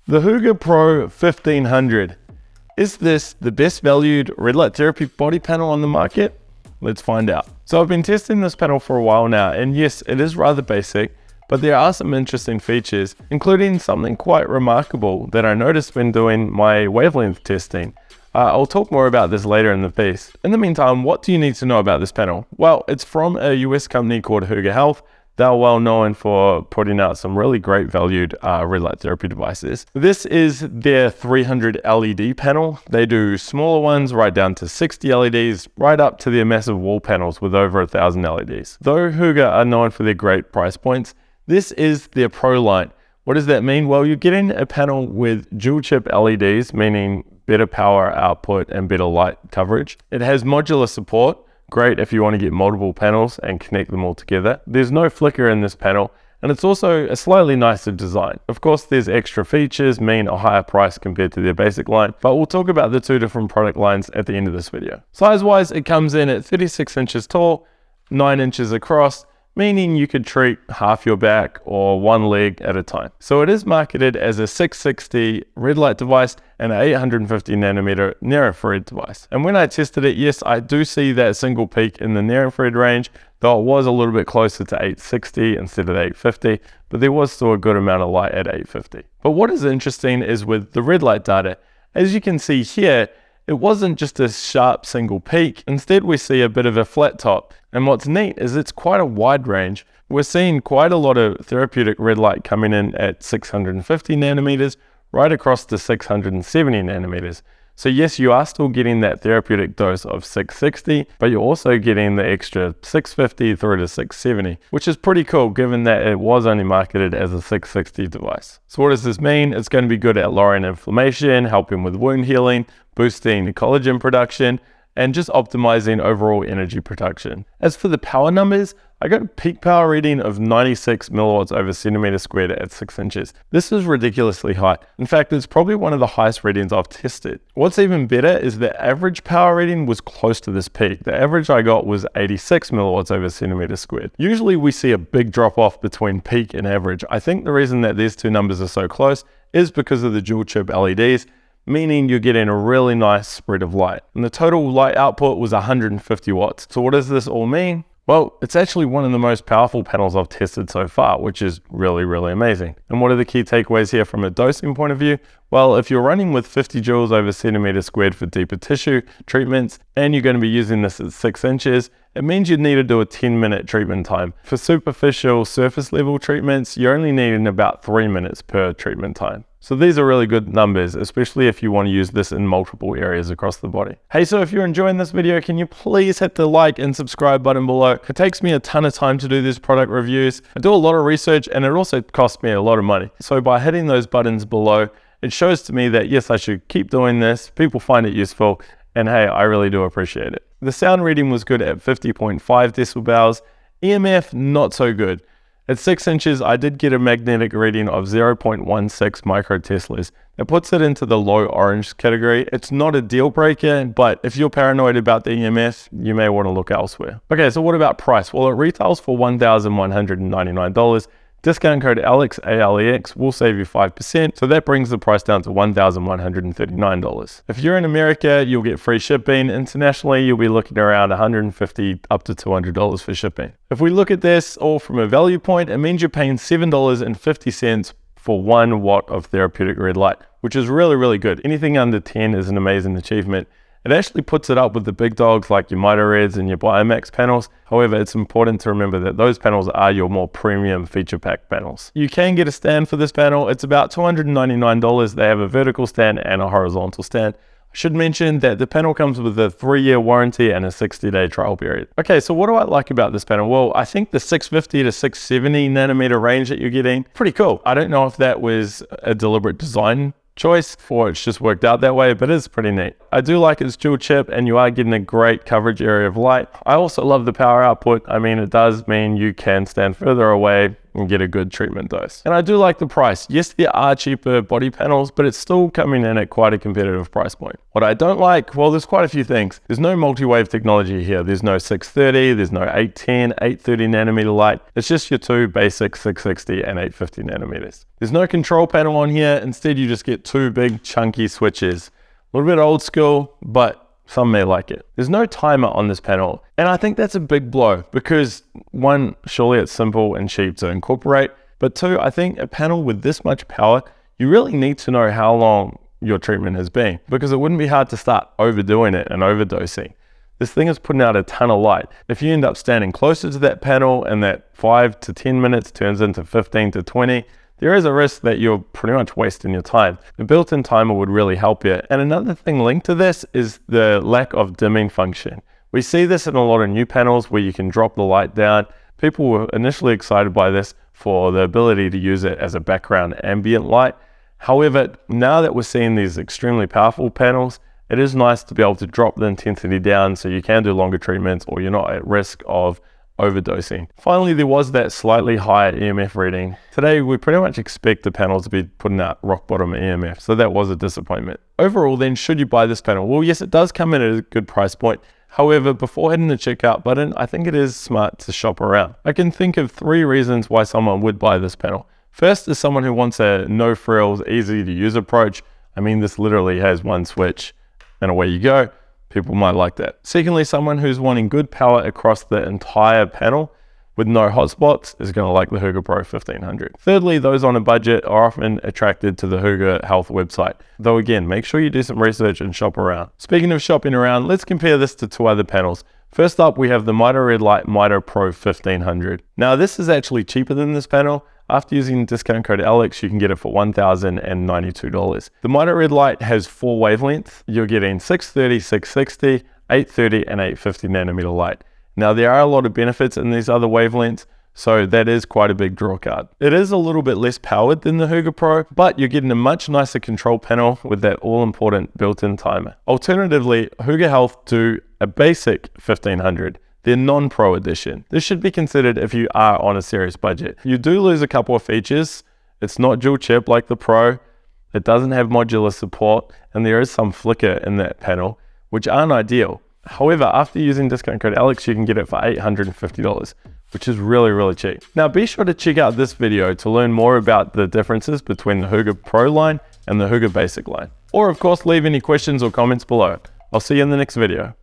The Hooga Pro 1500. Is this the best valued red light therapy body panel on the market? Let's find out. So I've been testing this panel for a while now, and yes, it is rather basic, but there are some interesting features, including something quite remarkable that I noticed when doing my wavelength testing. I'll talk more about this later in the piece. In the meantime, what do you need to know about this panel? Well, it's from a US company called Hooga Health. They're well known for putting out some really great valued red light therapy devices. This is their 300 LED panel. They do smaller ones right down to 60 LEDs, right up to their massive wall panels with over 1,000 LEDs. Though Hooga are known for their great price points, this is their Pro line. What does that mean? Well, you're getting a panel with dual chip LEDs, meaning better power output and better light coverage. It has modular support. Great if you want to get multiple panels and connect them all together. There's no flicker in this panel, and it's also a slightly nicer design. Of course, there's extra features, mean a higher price compared to their basic line, but we'll talk about the two different product lines at the end of this video. Size-wise, it comes in at 36 inches tall, 9 inches across, meaning you could treat half your back or one leg at a time. So it is marketed as a 660 red light device and an 850 nanometer near infrared device. And when I tested it, yes, I do see that single peak in the near infrared range, though it was a little bit closer to 860 instead of 850, but there was still a good amount of light at 850. But what is interesting is with the red light data, as you can see here, it wasn't just a sharp single peak. Instead, we see a bit of a flat top. And what's neat is it's quite a wide range. We're seeing quite a lot of therapeutic red light coming in at 650 nanometers, right across to 670 nanometers. So yes, you are still getting that therapeutic dose of 660, but you're also getting the extra 650 through to 670, which is pretty cool given that it was only marketed as a 660 device. So what does this mean? It's going to be good at lowering inflammation, helping with wound healing, boosting collagen production, and just optimizing overall energy production. As for the power numbers, I got a peak power reading of 96 milliwatts over centimeter squared at 6 inches. This is ridiculously high. In fact, it's probably one of the highest readings I've tested. What's even better is the average power reading was close to this peak. The average I got was 86 milliwatts over centimeter squared. Usually we see a big drop off between peak and average. I think the reason that these two numbers are so close is because of the dual chip LEDs, meaning you're getting a really nice spread of light. And the total light output was 150 watts. So what does this all mean? Well, it's actually one of the most powerful panels I've tested so far, which is really, really amazing. And what are the key takeaways here from a dosing point of view? Well, if you're running with 50 joules over centimeter squared for deeper tissue treatments, and you're going to be using this at 6 inches, it means you'd need to do a 10-minute treatment time. For superficial surface level treatments, you're only needing about 3 minutes per treatment time. So these are really good numbers, especially if you want to use this in multiple areas across the body. Hey, so if you're enjoying this video, can you please hit the like and subscribe button below? It takes me a ton of time to do these product reviews. I do a lot of research and it also costs me a lot of money. So by hitting those buttons below, it shows to me that yes, I should keep doing this. People find it useful. And hey, I really do appreciate it. The sound reading was good at 50.5 decibels. EMF, not so good. At 6 inches, I did get a magnetic reading of 0.16 microteslas. That puts it into the low orange category. It's not a deal breaker, but if you're paranoid about the EMF, you may want to look elsewhere. Okay, so what about price? Well, it retails for $1,199. Discount code ALEX, ALEX, will save you 5%, so that brings the price down to $1,139. If you're in America, you'll get free shipping. Internationally, you'll be looking around $150 up to $200 for shipping. If we look at this all from a value point, it means you're paying $7.50 for 1 watt of therapeutic red light, which is really, really good. Anything under 10 is an amazing achievement. It actually puts it up with the big dogs like your Mitoreds and your Biomax panels. However, it's important to remember that those panels are your more premium feature pack panels. You can get a stand for this panel. It's about $299. They have a vertical stand and a horizontal stand. I should mention that the panel comes with a 3-year warranty and a 60-day trial period. Okay, so what do I like about this panel? Well, I think the 650 to 670 nanometer range that you're getting, pretty cool. I don't know if that was a deliberate design choice or it's just worked out that way, but it's pretty neat. I do like its dual chip and you are getting a great coverage area of light. I also love the power output. I mean, it does mean you can stand further away and get a good treatment dose. And I do like the price. Yes, there are cheaper body panels, but it's still coming in at quite a competitive price point. What I don't like, well, there's quite a few things. There's no multi-wave technology here. There's no 630, there's no 810, 830 nanometer light. It's just your two basic 660 and 850 nanometers. There's no control panel on here. Instead, you just get two big chunky switches. A little bit old school, but some may like it. There's no timer on this panel, and I think that's a big blow because one, surely it's simple and cheap to incorporate, but two, I think a panel with this much power, you really need to know how long your treatment has been, because it wouldn't be hard to start overdoing it and overdosing. This thing is putting out a ton of light. If you end up standing closer to that panel and that 5 to 10 minutes turns into 15 to 20, there is a risk that you're pretty much wasting your time. The built-in timer would really help you. And another thing linked to this is the lack of dimming function. We see this in a lot of new panels where you can drop the light down. People were initially excited by this for the ability to use it as a background ambient light. However, now that we're seeing these extremely powerful panels, it is nice to be able to drop the intensity down so you can do longer treatments or you're not at risk of overdosing. Finally, there was that slightly higher EMF reading. Today, we pretty much expect the panel to be putting out rock bottom EMF, so that was a disappointment. Overall then, should you buy this panel? Well, yes, it does come in at a good price point. However, before hitting the checkout button, I think it is smart to shop around. I can think of 3 reasons why someone would buy this panel. First is someone who wants a no frills, easy to use approach. I mean, this literally has one switch and away you go. People might like that. Secondly, someone who's wanting good power across the entire panel with no hotspots is going to like the Hooga Pro 1500. Thirdly, those on a budget are often attracted to the Hooga Health website. Though again, make sure you do some research and shop around. Speaking of shopping around, let's compare this to 2 other panels. First up, we have the Mito Red Light Mito Pro 1500. Now this is actually cheaper than this panel. After using discount code Alex, you can get it for $1,092. The Mito Red Light has 4 wavelengths. You're getting 630, 660, 830, and 850 nanometer light. Now there are a lot of benefits in these other wavelengths, so that is quite a big draw card. It is a little bit less powered than the Hooga Pro, but you're getting a much nicer control panel with that all-important built-in timer. Alternatively, Hooga Health do a basic 1500. Their non-pro edition. This should be considered if you are on a serious budget. You do lose a couple of features. It's not dual chip like the Pro. It doesn't have modular support, and there is some flicker in that panel, which aren't ideal. However, after using discount code Alex, you can get it for $850, which is really, really cheap. Now be sure to check out this video to learn more about the differences between the Hooga Pro line and the Hooga Basic line. Or of course, leave any questions or comments below. I'll see you in the next video.